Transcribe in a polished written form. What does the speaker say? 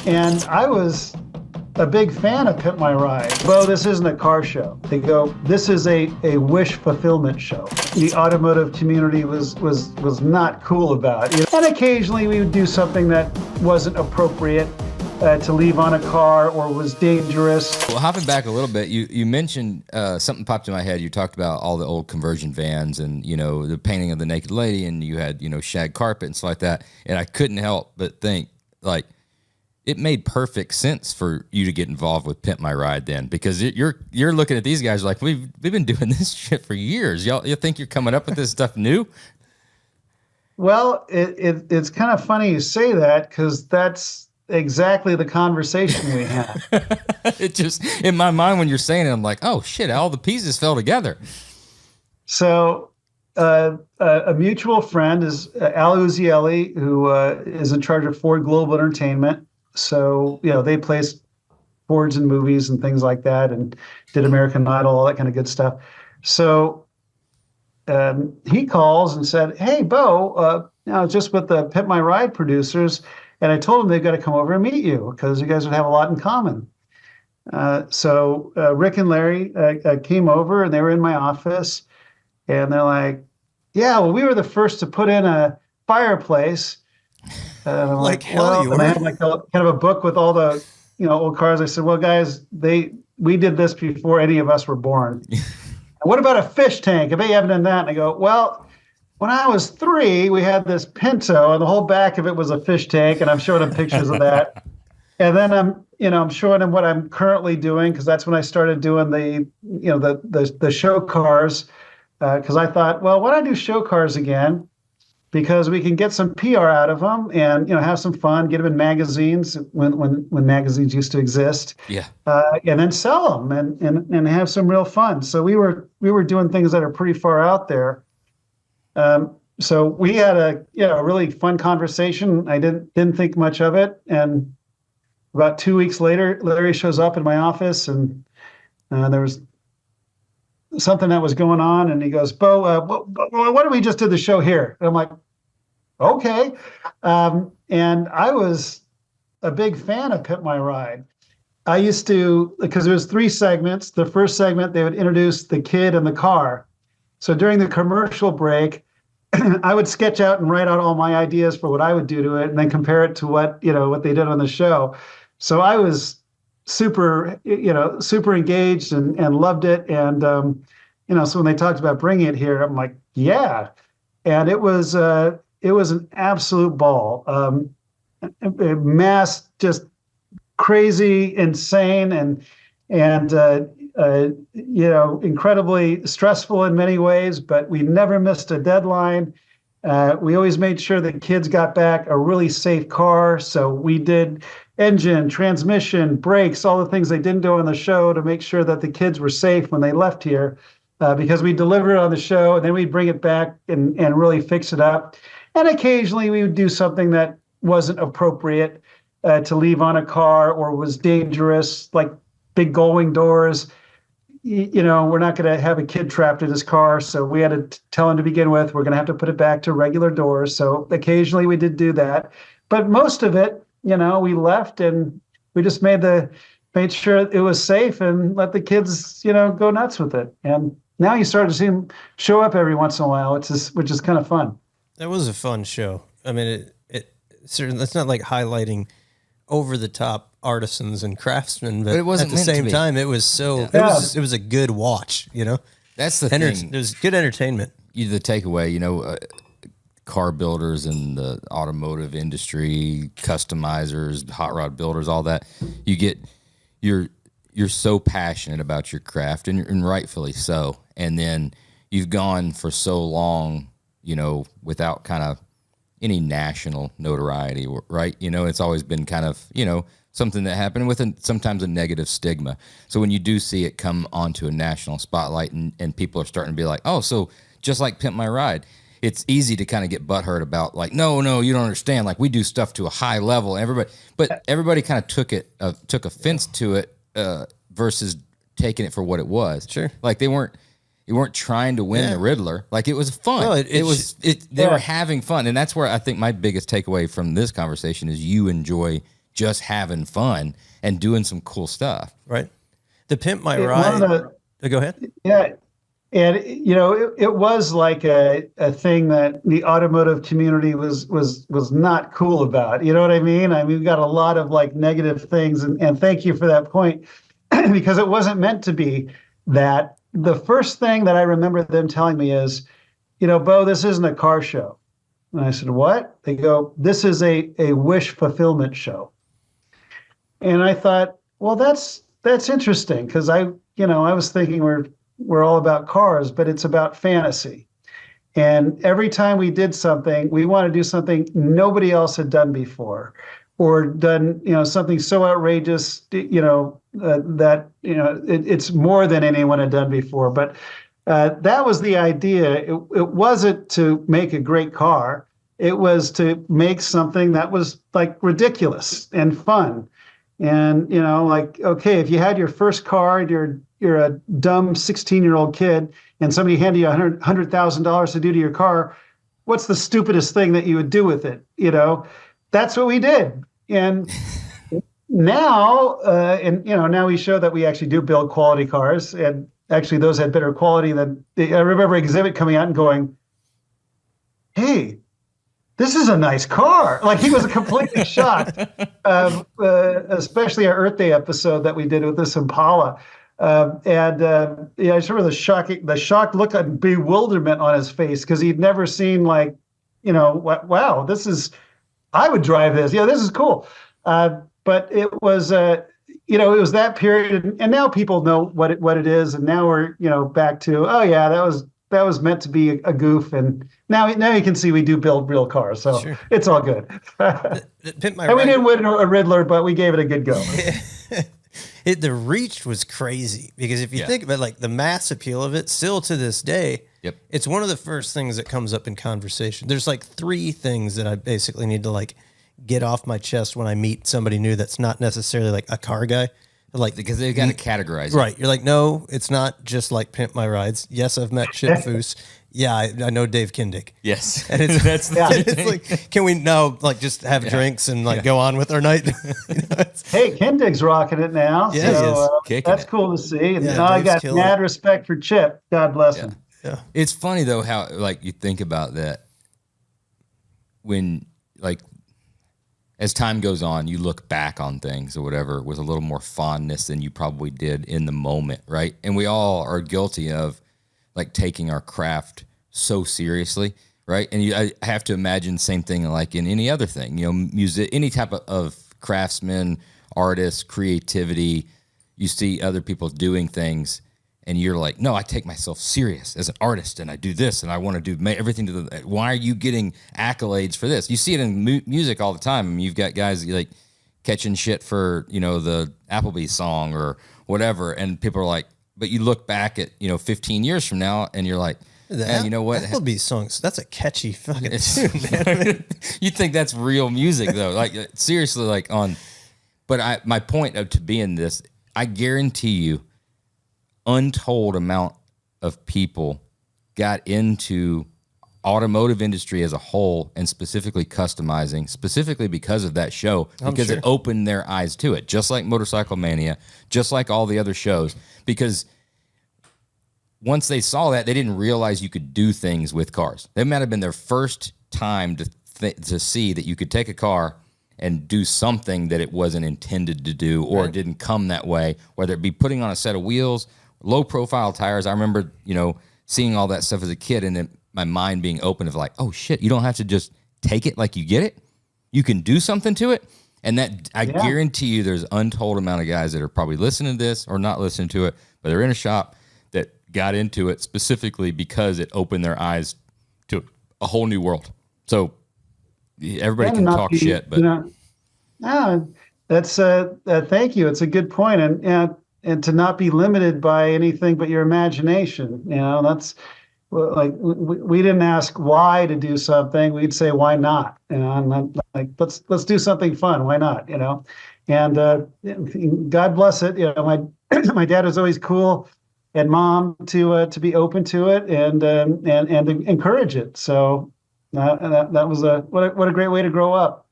And I was a big fan of Pimp My Ride. Bo, this isn't a car show. They go, this is a wish fulfillment show. The automotive community was not cool about it. And occasionally we would do something that wasn't appropriate to leave on a car or was dangerous. Well, hopping back a little bit, you mentioned something popped in my head. You talked about all the old conversion vans and, you know, the painting of the naked lady, and you had, you know, shag carpet and stuff like that. And I couldn't help but think, like, it made perfect sense for you to get involved with Pimp My Ride then, because you're looking at these guys like, we've been doing this shit for years. You think you're coming up with this stuff new? Well, it's kind of funny you say that, because that's exactly the conversation we had. It just, in my mind when you're saying it, I'm like, oh shit, all the pieces fell together. So a mutual friend is Al Uzieli, who is in charge of Ford Global Entertainment. So, you know, they placed Fords in movies and things like that, and did American Idol, all that kind of good stuff. So he calls and said, hey, Bo, I was just with the Pimp My Ride producers, and I told them they've got to come over and meet you because you guys would have a lot in common. So Rick and Larry came over, and they were in my office, and they're like, yeah, well, we were the first to put in a fireplace. Like hell, you were. And I had like kind of a book with all the, you know, old cars. I said, well, guys, we did this before any of us were born. What about a fish tank? I bet you haven't done that. And I go, well, when I was 3, we had this Pinto, and the whole back of it was a fish tank, and I'm showing them pictures of that. And then I'm showing them what I'm currently doing, because that's when I started doing the show cars, because I thought, well, why don't I do show cars again? Because we can get some PR out of them, and, you know, have some fun, get them in magazines when magazines used to exist. Yeah. And then sell them and have some real fun. So we were doing things that are pretty far out there. So we had a really fun conversation. I didn't think much of it, and about 2 weeks later, Larry shows up in my office, and there was something that was going on, and he goes, Bo, what do we just did the show here? And I'm like, okay. And I was a big fan of Pimp My Ride. I used to, because there was 3 segments. The first segment, they would introduce the kid and the car. So during the commercial break, I would sketch out and write out all my ideas for what I would do to it, and then compare it to what they did on the show. So I was super engaged and loved it. And, so when they talked about bringing it here, I'm like, yeah. And it was an absolute ball. Mass, just crazy, insane, and incredibly stressful in many ways, but we never missed a deadline. We always made sure that kids got back a really safe car. So we did engine, transmission, brakes, all the things they didn't do on the show to make sure that the kids were safe when they left here, because we delivered it on the show, and then we'd bring it back and really fix it up. And occasionally we would do something that wasn't appropriate to leave on a car or was dangerous, like big gullwing doors. We're not going to have a kid trapped in his car, so we had to tell him to begin with, we're going to have to put it back to regular doors. So occasionally we did do that, but most of it, we left, and we just made sure it was safe and let the kids, go nuts with it. And now you start to see them show up every once in a while, which is kind of fun. That was a fun show. I mean, it's not like highlighting over the top artisans and craftsmen, but it wasn't at the same time. It was it was a good watch. That's the thing. It was good entertainment. The takeaway, car builders in the automotive industry, customizers, hot rod builders, all that. You're so passionate about your craft, and rightfully so. And then you've gone for so long, without kind of any national notoriety, right? It's always been kind of, something that happened with sometimes a negative stigma. So when you do see it come onto a national spotlight, and people are starting to be like, oh, so just like Pimp My Ride, it's easy to kind of get butthurt about, like, no, you don't understand. Like, we do stuff to a high level. Everybody kind of took offense to it versus taking it for what it was. Sure. Like, you weren't trying to win the Riddler. Like, it was fun. Well, they were having fun. And that's where I think my biggest takeaway from this conversation is you enjoy just having fun and doing some cool stuff. Right. The Pimp My Ride. Go ahead. Yeah. And, it was like a thing that the automotive community was not cool about. You know what I mean? I mean, we got a lot of like negative things. And thank you for that point, because it wasn't meant to be that. The first thing that I remember them telling me is, Bo, this isn't a car show. And I said, what? They go, this is a wish fulfillment show. And I thought, well, that's interesting, because I was thinking we're all about cars, but it's about fantasy. And every time we did something, we want to do something nobody else had done before, or done, something so outrageous, that, it's more than anyone had done before. But that was the idea. It wasn't to make a great car. It was to make something that was like ridiculous and fun. And, like, okay, if you had your first car and you're a dumb 16-year-old kid and somebody handed you $100,000 to do to your car, what's the stupidest thing that you would do with it? That's what we did. And now, now we show that we actually do build quality cars, and actually those had better quality than I remember Exhibit coming out and going, hey, this is a nice car. Like, he was completely shocked, especially our Earth Day episode that we did with this Impala. I just remember the shocked look of bewilderment on his face, because he'd never seen, like, wow, I would drive this. Yeah, this is cool. But it was, it was that period, and now people know what it is, and now we're, back to, oh yeah, that was meant to be a goof, and now you can see we do build real cars, so sure. It's all good. We didn't win a Riddler, but we gave it a good go. The reach was crazy, because if you think about, like, the mass appeal of it, still to this day, it's one of the first things that comes up in conversation. There's like 3 things that I basically need to, like, get off my chest when I meet somebody new that's not necessarily like a car guy. Like, because they've got to categorize it. Right. You're like, no, it's not just like Pimp My Rides. Yes, I've met Chip Foose. Yeah, I know Dave Kindick. Yes. And it's like, can we now, like, just have drinks and, like, go on with our night? Hey, Kindick's rocking it now. Yeah, so that's cool to see. And I got mad respect for Chip. God bless him. Yeah. It's funny, though, how, like, you think about that when, like, as time goes on, you look back on things or whatever with a little more fondness than you probably did in the moment, right? And we all are guilty of, like, taking our craft so seriously, right? And I have to imagine the same thing like in any other thing, music, any type of craftsman, artist, creativity. You see other people doing things, and you're like, no, I take myself serious as an artist, and I do this, and I want to do everything to the. Why are you getting accolades for this? You see it in music all the time. I mean, you've got guys like catching shit for the Applebee's song or whatever, and people are like, but you look back at 15 years from now, and you're like, man, you know what? Applebee's songs, that's a catchy fucking tune, man. You think that's real music though? Like, seriously, like on. But my point to be in this, I guarantee you, untold amount of people got into automotive industry as a whole, and specifically customizing, specifically because of that show, because it opened their eyes to it, just like Motorcycle Mania, just like all the other shows, because once they saw that, they didn't realize you could do things with cars. That might have been their first time to see that you could take a car and do something that it wasn't intended to do, or it didn't come that way, whether it be putting on a set of wheels, low profile tires. I remember, seeing all that stuff as a kid, and then my mind being open of like, oh shit, you don't have to just take it like you get it. You can do something to it. And that, I guarantee you, there's untold amount of guys that are probably listening to this or not listening to it, but they're in a shop that got into it specifically because it opened their eyes to a whole new world. So everybody can talk shit, but that's thank you. It's a good point. And to not be limited by anything but your imagination. That's like, we didn't ask why to do something. We'd say, why not? And like, let's do something fun. Why not? And God bless it. My my dad was always cool, and mom to be open to it and encourage it. So that was what a great way to grow up.